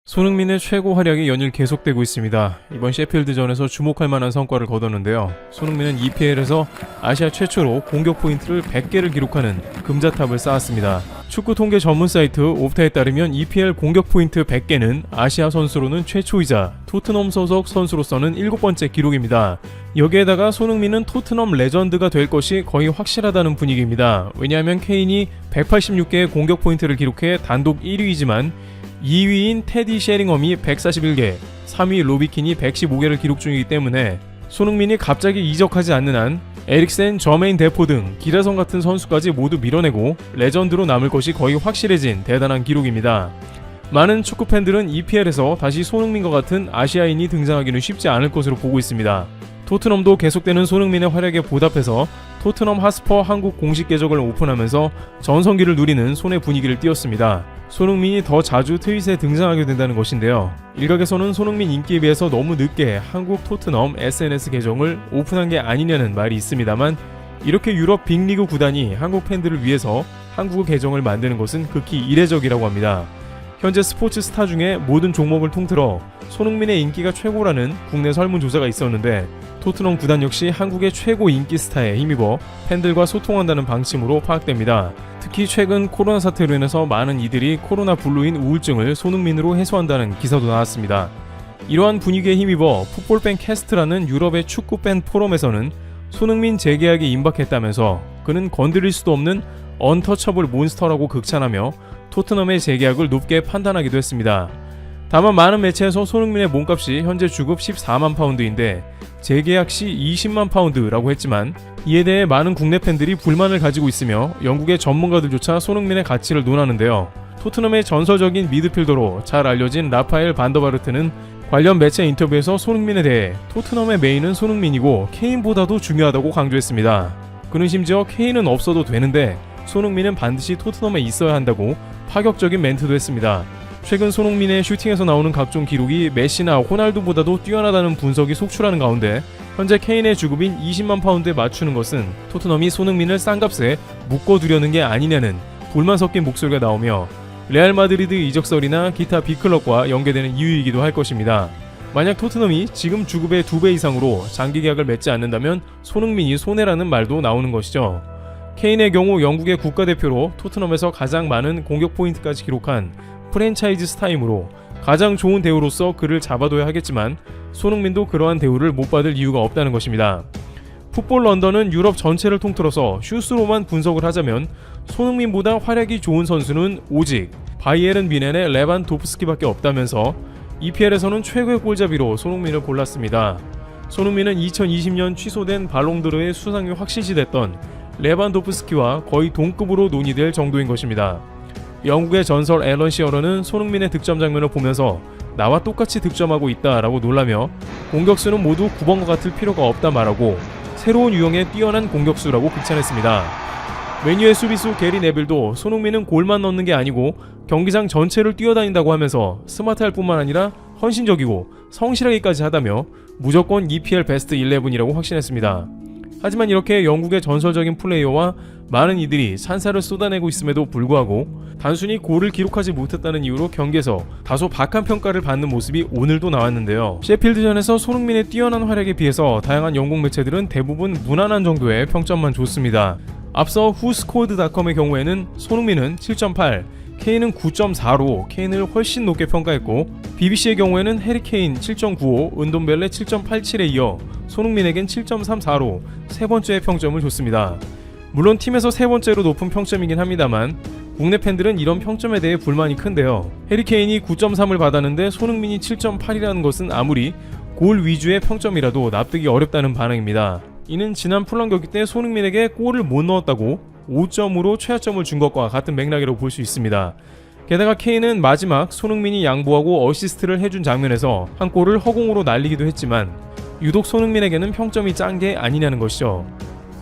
손흥민의 최고 활약이 연일 계속되고 있습니다. 이번 셰필드전에서 주목할 만한 성과를 거뒀는데요. 손흥민은 EPL에서 아시아 최초로 공격 포인트를 100개를 기록하는 금자탑을 쌓았습니다. 축구 통계 전문 사이트 옵타에 따르면 EPL 공격 포인트 100개는 아시아 선수로는 최초이자 토트넘 소속 선수로서는 7번째 기록입니다. 여기에다가 손흥민은 토트넘 레전드가 될 것이 거의 확실하다는 분위기입니다. 왜냐하면 케인이 186개의 공격 포인트를 기록해 단독 1위이지만 2위인 테디 셰링엄이 141개, 3위 로비킨이 115개를 기록 중이기 때문에 손흥민이 갑자기 이적하지 않는 한 에릭센, 저메인 데포 등 기라성 같은 선수까지 모두 밀어내고 레전드로 남을 것이 거의 확실해진 대단한 기록입니다. 많은 축구 팬들은 EPL에서 다시 손흥민과 같은 아시아인이 등장하기는 쉽지 않을 것으로 보고 있습니다. 토트넘도 계속되는 손흥민의 활약에 보답해서 토트넘 하스퍼 한국 공식 계정을 오픈하면서 전성기를 누리는 손의 분위기를 띄웠습니다. 손흥민이 더 자주 트윗에 등장하게 된다는 것인데요. 일각에서는 손흥민 인기에 비해서 너무 늦게 한국 토트넘 SNS 계정을 오픈한 게 아니냐는 말이 있습니다만, 이렇게 유럽 빅리그 구단이 한국 팬들을 위해서 한국어 계정을 만드는 것은 극히 이례적이라고 합니다. 현재 스포츠 스타 중에 모든 종목을 통틀어 손흥민의 인기가 최고라는 국내 설문조사가 있었는데, 토트넘 구단 역시 한국의 최고 인기 스타에 힘입어 팬들과 소통한다는 방침으로 파악됩니다. 특히 최근 코로나 사태로 인해서 많은 이들이 코로나 블루인 우울증을 손흥민으로 해소한다는 기사도 나왔습니다. 이러한 분위기에 힘입어 풋볼팬 캐스트라는 유럽의 축구팬 포럼에서는 손흥민 재계약이 임박했다면서 그는 건드릴 수도 없는 언터처블 몬스터라고 극찬하며 토트넘의 재계약을 높게 판단하기도 했습니다. 다만 많은 매체에서 손흥민의 몸값이 현재 주급 14만 파운드인데 재계약 시 20만 파운드라고 했지만, 이에 대해 많은 국내 팬들이 불만을 가지고 있으며 영국의 전문가들조차 손흥민의 가치를 논하는데요. 토트넘의 전설적인 미드필더로 잘 알려진 라파엘 반더바르트는 관련 매체 인터뷰에서 손흥민에 대해 토트넘의 메인은 손흥민이고 케인보다도 중요하다고 강조했습니다. 그는 심지어 케인은 없어도 되는데 손흥민은 반드시 토트넘에 있어야 한다고 파격적인 멘트도 했습니다. 최근 손흥민의 슈팅에서 나오는 각종 기록이 메시나 호날두보다도 뛰어나다는 분석이 속출하는 가운데, 현재 케인의 주급인 20만 파운드에 맞추는 것은 토트넘이 손흥민을 싼값에 묶어두려는 게 아니냐는 불만 섞인 목소리가 나오며, 레알 마드리드 이적설이나 기타 빅클럽과 연계되는 이유이기도 할 것입니다. 만약 토트넘이 지금 주급의 2배 이상으로 장기 계약을 맺지 않는다면 손흥민이 손해라는 말도 나오는 것이죠. 케인의 경우 영국의 국가대표로 토트넘에서 가장 많은 공격 포인트까지 기록한 프랜차이즈 스타이므로 가장 좋은 대우로서 그를 잡아둬야 하겠지만, 손흥민도 그러한 대우를 못 받을 이유가 없다는 것입니다. 풋볼 런던은 유럽 전체를 통틀어서 슈스로만 분석을 하자면 손흥민보다 활약이 좋은 선수는 오직 바이에른 뮌헨의 레반도프스키밖에 없다면서 EPL에서는 최고의 골잡이로 손흥민을 골랐습니다. 손흥민은 2020년 취소된 발롱드르의 수상이 확실시됐던 레반도프스키와 거의 동급으로 논의될 정도인 것입니다. 영국의 전설 앨런 시어러는 손흥민의 득점 장면을 보면서 나와 똑같이 득점하고 있다라고 놀라며 공격수는 모두 9번과 같을 필요가 없다 말하고 새로운 유형의 뛰어난 공격수라고 극찬했습니다. 맨유의 수비수 게리 네빌도 손흥민은 골만 넣는 게 아니고 경기장 전체를 뛰어다닌다고 하면서 스마트할 뿐만 아니라 헌신적이고 성실하기까지 하다며 무조건 EPL 베스트 11이라고 확신했습니다. 하지만 이렇게 영국의 전설적인 플레이어와 많은 이들이 찬사를 쏟아내고 있음에도 불구하고 단순히 골을 기록하지 못했다는 이유로 경기에서 다소 박한 평가를 받는 모습이 오늘도 나왔는데요. 셰필드전에서 손흥민의 뛰어난 활약에 비해서 다양한 영국 매체들은 대부분 무난한 정도의 평점만 줬습니다. 앞서 후스코어드닷컴의 경우에는 손흥민은 7.8, 케인은 9.4로 케인을 훨씬 높게 평가했고, BBC의 경우에는 해리케인 7.95, 은돔벨레 7.87에 이어 손흥민에겐 7.34로 세 번째의 평점을 줬습니다. 물론 팀에서 세 번째로 높은 평점이긴 합니다만 국내 팬들은 이런 평점에 대해 불만이 큰데요. 해리케인이 9.3을 받았는데 손흥민이 7.8이라는 것은 아무리 골 위주의 평점이라도 납득이 어렵다는 반응입니다. 이는 지난 풀런 경기 때 손흥민에게 골을 못 넣었다고 5점으로 최하점을 준 것과 같은 맥락이라고 볼 수 있습니다. 게다가 케인은 마지막 손흥민이 양보하고 어시스트를 해준 장면에서 한 골을 허공으로 날리기도 했지만 유독 손흥민에게는 평점이 짠 게 아니냐는 것이죠.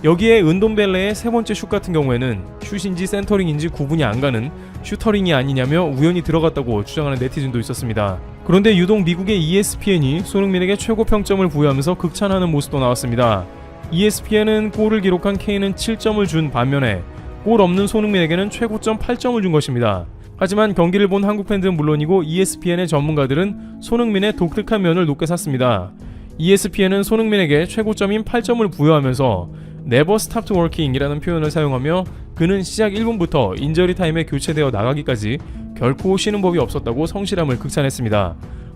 여기에 은돔벨레의 세 번째 슛 같은 경우에는 슛인지 센터링인지 구분이 안 가는 슈터링이 아니냐며 우연히 들어갔다고 주장하는 네티즌도 있었습니다. 그런데 유독 미국의 ESPN이 손흥민에게 최고 평점을 부여하면서 극찬하는 모습도 나왔습니다. ESPN은 골을 기록한 케인은 7점을 준 반면에 골 없는 손흥민에게는 최고점 8점을 준 것입니다. 하지만 경기를 본 한국 팬들은 물론이고 ESPN의 전문가들은 손흥민의 독특한 면을 높게 샀습니다. ESPN은 손흥민에게 최고점인 8점을 부여하면서 Never stopped working이라는 표현을 사용하며 그는 시작 1분부터 인저리 타임에 교체되어 나가기까지 결코 쉬는 법이 없었다고 성실함을 극찬했습니다.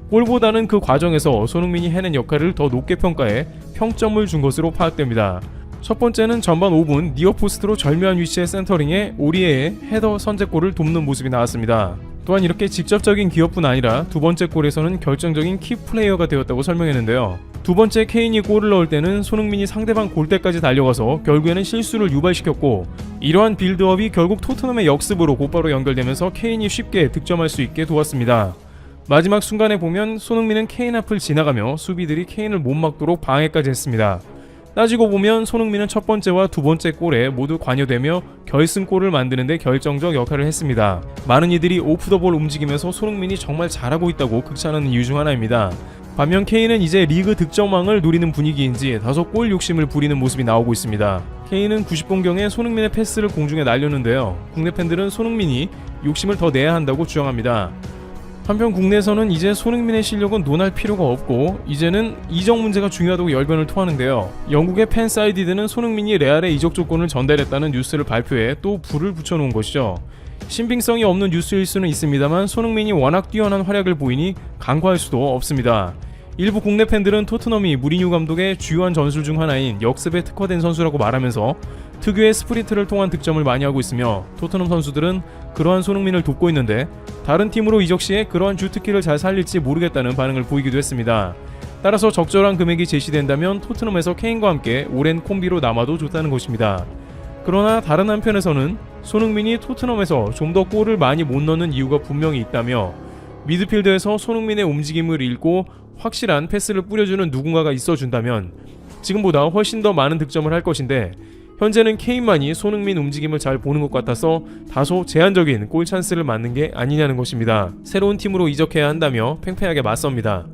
골보다는 그 과정에서 손흥민이 해낸 역할을 더 높게 평가해 평점을 준 것으로 파악됩니다. 첫 번째는 전반 5분 니어포스트로 절묘한 위치의 센터링에 오리에의 헤더 선제골을 돕는 모습이 나왔습니다. 또한 이렇게 직접적인 기여뿐 아니라 두 번째 골에서는 결정적인 키플레이어가 되었다고 설명했는데요. 두 번째 케인이 골을 넣을 때는 손흥민이 상대방 골대까지 달려가서 결국에는 실수를 유발시켰고, 이러한 빌드업이 결국 토트넘의 역습으로 곧바로 연결되면서 케인이 쉽게 득점할 수 있게 도왔습니다. 마지막 순간에 보면 손흥민은 케인 앞을 지나가며 수비들이 케인을 못 막도록 방해까지 했습니다. 따지고 보면 손흥민은 첫 번째와 두 번째 골에 모두 관여되며 결승골을 만드는 데 결정적 역할을 했습니다. 많은 이들이 오프 더 볼 움직이면서 손흥민이 정말 잘하고 있다고 극찬하는 이유 중 하나입니다. 반면 케인은 이제 리그 득점왕을 노리는 분위기인지 다소 골 욕심을 부리는 모습이 나오고 있습니다. 케인은 90분경에 손흥민의 패스를 공중에 날렸는데요. 국내 팬들은 손흥민이 욕심을 더 내야 한다고 주장합니다. 한편 국내에서는 이제 손흥민의 실력은 논할 필요가 없고 이제는 이적 문제가 중요하다고 열변을 토하는데요. 영국의 팬사이디드는 손흥민이 레알의 이적 조건을 전달했다는 뉴스를 발표해 또 불을 붙여놓은 것이죠. 신빙성이 없는 뉴스일 수는 있습니다만 손흥민이 워낙 뛰어난 활약을 보이니 간과할 수도 없습니다. 일부 국내 팬들은 토트넘이 무리뉴 감독의 주요한 전술 중 하나인 역습에 특화된 선수라고 말하면서 특유의 스프린트를 통한 득점을 많이 하고 있으며, 토트넘 선수들은 그러한 손흥민을 돕고 있는데 다른 팀으로 이적 시에 그러한 주특기를 잘 살릴지 모르겠다는 반응을 보이기도 했습니다. 따라서 적절한 금액이 제시된다면 토트넘에서 케인과 함께 오랜 콤비로 남아도 좋다는 것입니다. 그러나 다른 한편에서는 손흥민이 토트넘에서 좀 더 골을 많이 못 넣는 이유가 분명히 있다며, 미드필드에서 손흥민의 움직임을 읽고 확실한 패스를 뿌려주는 누군가가 있어준다면 지금보다 훨씬 더 많은 득점을 할 것인데, 현재는 케인만이 손흥민 움직임을 잘 보는 것 같아서 다소 제한적인 골 찬스를 맞는 게 아니냐는 것입니다. 새로운 팀으로 이적해야 한다며 팽팽하게 맞섭니다.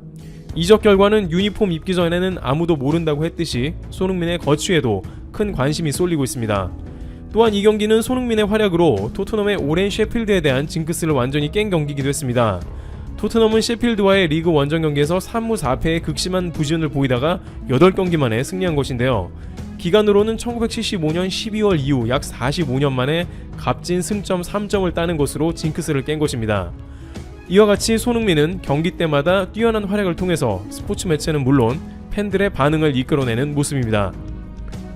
이적 결과는 유니폼 입기 전에는 아무도 모른다고 했듯이 손흥민의 거취에도 큰 관심이 쏠리고 있습니다. 또한 이 경기는 손흥민의 활약으로 토트넘의 오랜 셰필드에 대한 징크스를 완전히 깬 경기이기도 했습니다. 토트넘은 셰필드와의 리그 원정 경기에서 3무 4패의 극심한 부진을 보이다가 8경기 만에 승리한 것인데요. 기간으로는 1975년 12월 이후 약 45년 만에 값진 승점 3점을 따는 것으로 징크스를 깬 것입니다. 이와 같이 손흥민은 경기 때마다 뛰어난 활약을 통해서 스포츠 매체는 물론 팬들의 반응을 이끌어내는 모습입니다.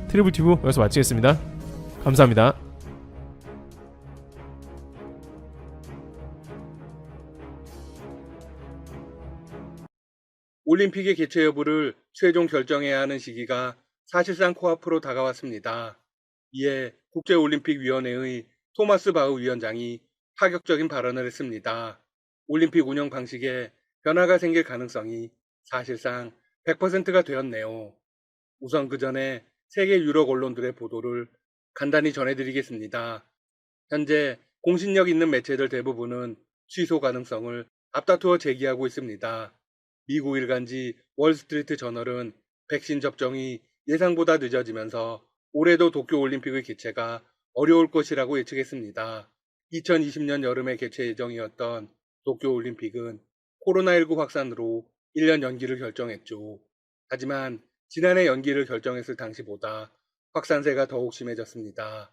트리블튜브 여기서 마치겠습니다. 감사합니다. 올림픽의 개최 여부를 최종 결정해야 하는 시기가 사실상 코앞으로 다가왔습니다. 이에 국제올림픽위원회의 토마스 바흐 위원장이 파격적인 발언을 했습니다. 올림픽 운영 방식에 변화가 생길 가능성이 사실상 100%가 되었네요. 우선 그 전에 세계 유력 언론들의 보도를 간단히 전해드리겠습니다. 현재 공신력 있는 매체들 대부분은 취소 가능성을 앞다투어 제기하고 있습니다. 미국 일간지 월스트리트 저널은 백신 접종이 예상보다 늦어지면서 올해도 도쿄올림픽의 개최가 어려울 것이라고 예측했습니다. 2020년 여름에 개최 예정이었던 도쿄올림픽은 코로나19 확산으로 1년 연기를 결정했죠. 하지만 지난해 연기를 결정했을 당시보다 확산세가 더욱 심해졌습니다.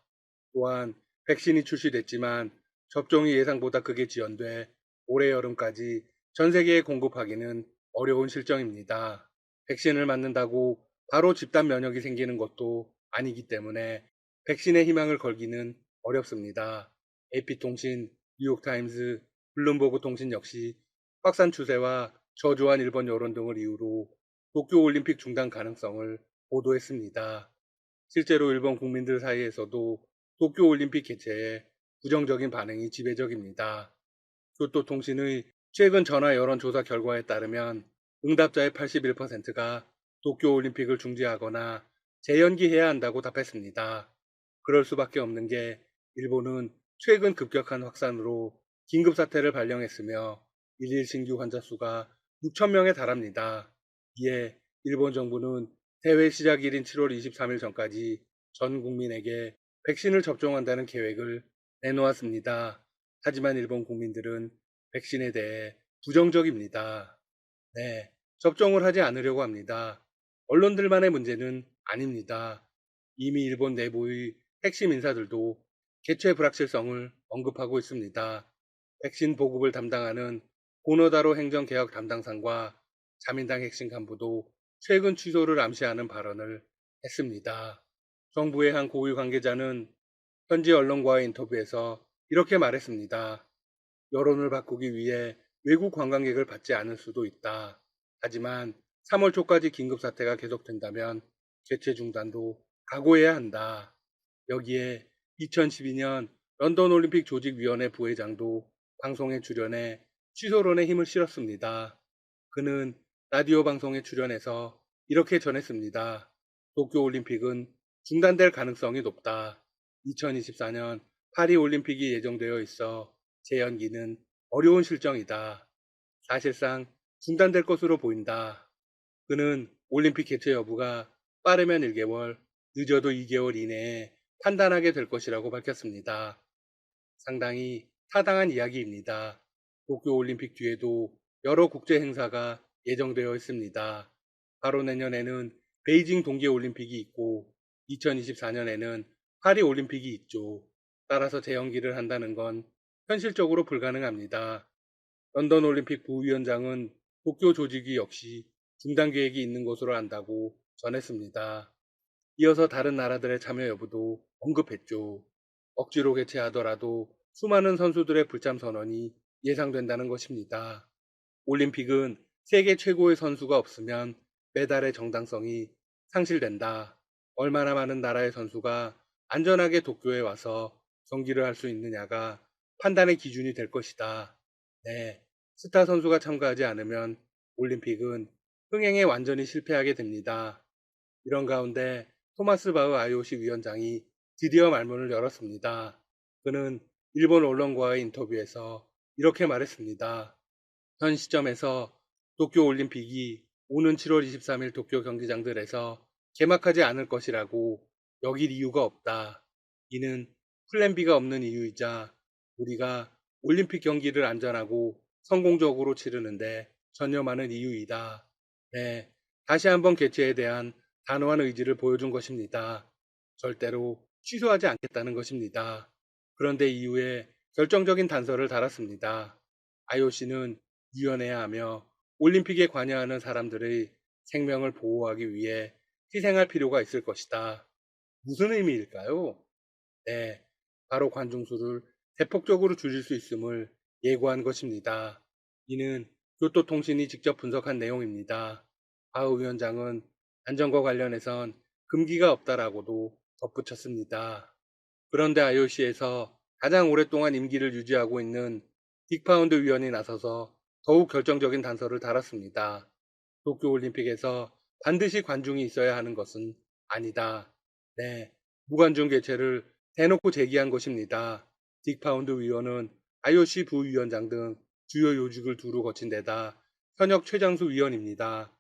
또한 백신이 출시됐지만 접종이 예상보다 크게 지연돼 올해 여름까지 전 세계에 공급하기는 어려운 실정입니다. 백신을 맞는다고 바로 집단 면역이 생기는 것도 아니기 때문에 백신의 희망을 걸기는 어렵습니다. AP통신, 뉴욕타임스, 블룸버그 통신 역시 확산 추세와 저조한 일본 여론 등을 이유로 도쿄올림픽 중단 가능성을 보도했습니다. 실제로 일본 국민들 사이에서도 도쿄올림픽 개최에 부정적인 반응이 지배적입니다. 교토통신의 최근 전화 여론조사 결과에 따르면 응답자의 81%가 도쿄올림픽을 중지하거나 재연기해야 한다고 답했습니다. 그럴 수밖에 없는 게 일본은 최근 급격한 확산으로 긴급사태를 발령했으며 일일 신규 환자 수가 6,000명에 달합니다. 이에 일본 정부는 대회 시작일인 7월 23일 전까지 전 국민에게 백신을 접종한다는 계획을 내놓았습니다. 하지만 일본 국민들은 백신에 대해 부정적입니다. 네, 접종을 하지 않으려고 합니다. 언론들만의 문제는 아닙니다. 이미 일본 내부의 핵심 인사들도 개최 불확실성을 언급하고 있습니다. 백신 보급을 담당하는 고노다로 행정개혁 담당상과 자민당 핵심 간부도 최근 취소를 암시하는 발언을 했습니다. 정부의 한 고위 관계자는 현지 언론과의 인터뷰에서 이렇게 말했습니다. 여론을 바꾸기 위해 외국 관광객을 받지 않을 수도 있다. 하지만 3월 초까지 긴급사태가 계속된다면 개최 중단도 각오해야 한다. 여기에 2012년 런던 올림픽 조직위원회 부회장도 방송에 출연해 취소론에 힘을 실었습니다. 그는 라디오 방송에 출연해서 이렇게 전했습니다. 도쿄올림픽은 중단될 가능성이 높다. 2024년 파리 올림픽이 예정되어 있어 재연기는 어려운 실정이다. 사실상 중단될 것으로 보인다. 그는 올림픽 개최 여부가 빠르면 1개월, 늦어도 2개월 이내에 판단하게 될 것이라고 밝혔습니다. 상당히 타당한 이야기입니다. 도쿄올림픽 뒤에도 여러 국제 행사가 예정되어 있습니다. 바로 내년에는 베이징 동계올림픽이 있고 2024년에는 파리 올림픽이 있죠. 따라서 재연기를 한다는 건 현실적으로 불가능합니다. 런던 올림픽 부위원장은 도쿄 조직위 역시 중단 계획이 있는 것으로 안다고 전했습니다. 이어서 다른 나라들의 참여 여부도 언급했죠. 억지로 개최하더라도 수많은 선수들의 불참 선언이 예상된다는 것입니다. 올림픽은 세계 최고의 선수가 없으면 메달의 정당성이 상실된다. 얼마나 많은 나라의 선수가 안전하게 도쿄에 와서 경기를 할 수 있느냐가 판단의 기준이 될 것이다. 네, 스타 선수가 참가하지 않으면 올림픽은 흥행에 완전히 실패하게 됩니다. 이런 가운데 토마스 바흐 IOC 위원장이 드디어 말문을 열었습니다. 그는 일본 언론과의 인터뷰에서 이렇게 말했습니다. 현 시점에서 도쿄 올림픽이 오는 7월 23일 도쿄 경기장들에서 개막하지 않을 것이라고 여길 이유가 없다. 이는 플랜 B가 없는 이유이자 우리가 올림픽 경기를 안전하고 성공적으로 치르는데 전념하는 이유이다. 네, 다시 한번 개최에 대한 단호한 의지를 보여준 것입니다. 절대로 취소하지 않겠다는 것입니다. 그런데 이후에 결정적인 단서를 달았습니다. IOC는 유연해야 하며 올림픽에 관여하는 사람들의 생명을 보호하기 위해 희생할 필요가 있을 것이다. 무슨 의미일까요? 네, 바로 관중수를 대폭적으로 줄일 수 있음을 예고한 것입니다. 이는 교토통신이 직접 분석한 내용입니다. 바흐 위원장은 안전과 관련해선 금기가 없다라고도 덧붙였습니다. 그런데 IOC에서 가장 오랫동안 임기를 유지하고 있는 딕 파운드 위원이 나서서 더욱 결정적인 단서를 달았습니다. 도쿄올림픽에서 반드시 관중이 있어야 하는 것은 아니다. 네, 무관중 개최를 대놓고 제기한 것입니다. 딕 파운드 위원은 IOC 부위원장 등 주요 요직을 두루 거친 데다 현역 최장수 위원입니다.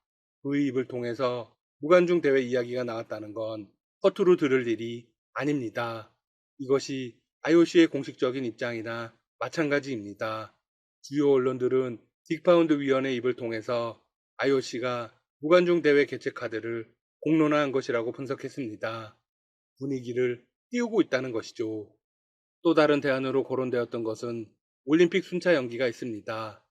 그의 입을 통해서 무관중 대회 이야기가 나왔다는 건 허투루 들을 일이 아닙니다. 이것이 IOC의 공식적인 입장이나 마찬가지입니다. 주요 언론들은 딕 파운드 위원의 입을 통해서 IOC가 무관중 대회 개최 카드를 공론화한 것이라고 분석했습니다. 분위기를 띄우고 있다는 것이죠. 또 다른 대안으로 거론되었던 것은 올림픽 순차 연기가 있습니다.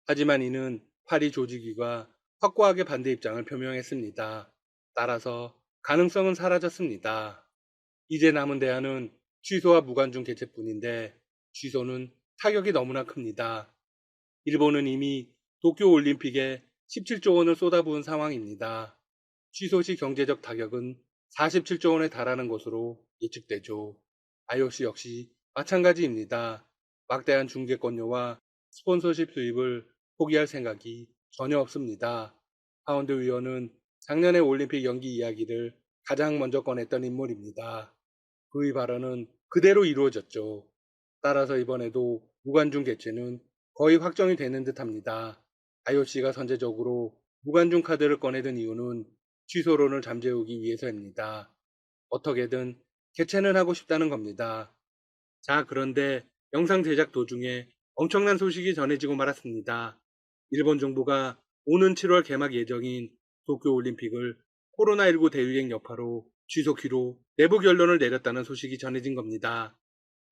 하지만 이는 파리 조직위가 확고하게 반대 입장을 표명했습니다. 따라서 가능성은 사라졌습니다. 이제 남은 대안은 취소와 무관중 개최뿐인데 취소는 타격이 너무나 큽니다. 일본은 이미 도쿄올림픽에 17조 원을 쏟아부은 상황입니다. 취소 시 경제적 타격은 47조 원에 달하는 것으로 예측되죠. IOC 역시 마찬가지입니다. 막대한 중계권료와 스폰서십 수입을 포기할 생각이 전혀 없습니다. 파운드 위원은 작년에 올림픽 연기 이야기를 가장 먼저 꺼냈던 인물입니다. 그의 발언은 그대로 이루어졌죠. 따라서 이번에도 무관중 개최는 거의 확정이 되는 듯합니다. IOC가 선제적으로 무관중 카드를 꺼내든 이유는 취소론을 잠재우기 위해서입니다. 어떻게든 개최는 하고 싶다는 겁니다. 자, 그런데 영상 제작 도중에 엄청난 소식이 전해지고 말았습니다. 일본 정부가 오는 7월 개막 예정인 도쿄올림픽을 코로나19 대유행 여파로 취소키로 내부 결론을 내렸다는 소식이 전해진 겁니다.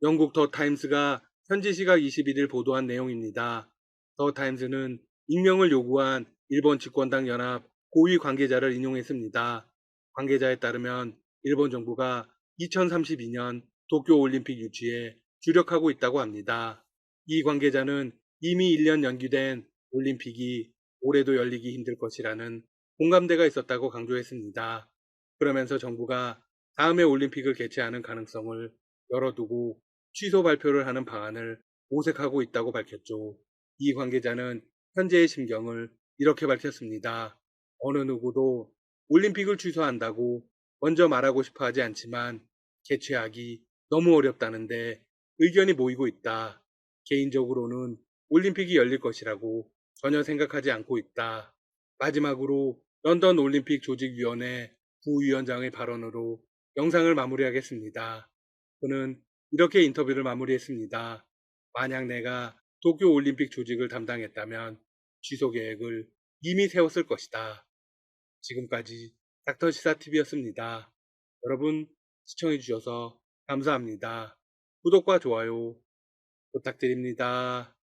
영국 더 타임스가 현지 시각 21일 보도한 내용입니다. 더 타임스는 익명을 요구한 일본 집권당 연합 고위 관계자를 인용했습니다. 관계자에 따르면 일본 정부가 2032년 도쿄올림픽 유치에 주력하고 있다고 합니다. 이 관계자는 이미 1년 연기된 올림픽이 올해도 열리기 힘들 것이라는 공감대가 있었다고 강조했습니다. 그러면서 정부가 다음해 올림픽을 개최하는 가능성을 열어두고 취소 발표를 하는 방안을 모색하고 있다고 밝혔죠. 이 관계자는 현재의 심경을 이렇게 밝혔습니다. 어느 누구도 올림픽을 취소한다고 먼저 말하고 싶어 하지 않지만 개최하기 너무 어렵다는데 의견이 모이고 있다. 개인적으로는 올림픽이 열릴 것이라고 전혀 생각하지 않고 있다. 마지막으로 런던 올림픽 조직위원회 부위원장의 발언으로 영상을 마무리하겠습니다. 그는 이렇게 인터뷰를 마무리했습니다. 만약 내가 도쿄 올림픽 조직을 담당했다면 취소 계획을 이미 세웠을 것이다. 지금까지 닥터시사TV였습니다. 여러분 시청해주셔서 감사합니다. 구독과 좋아요 부탁드립니다.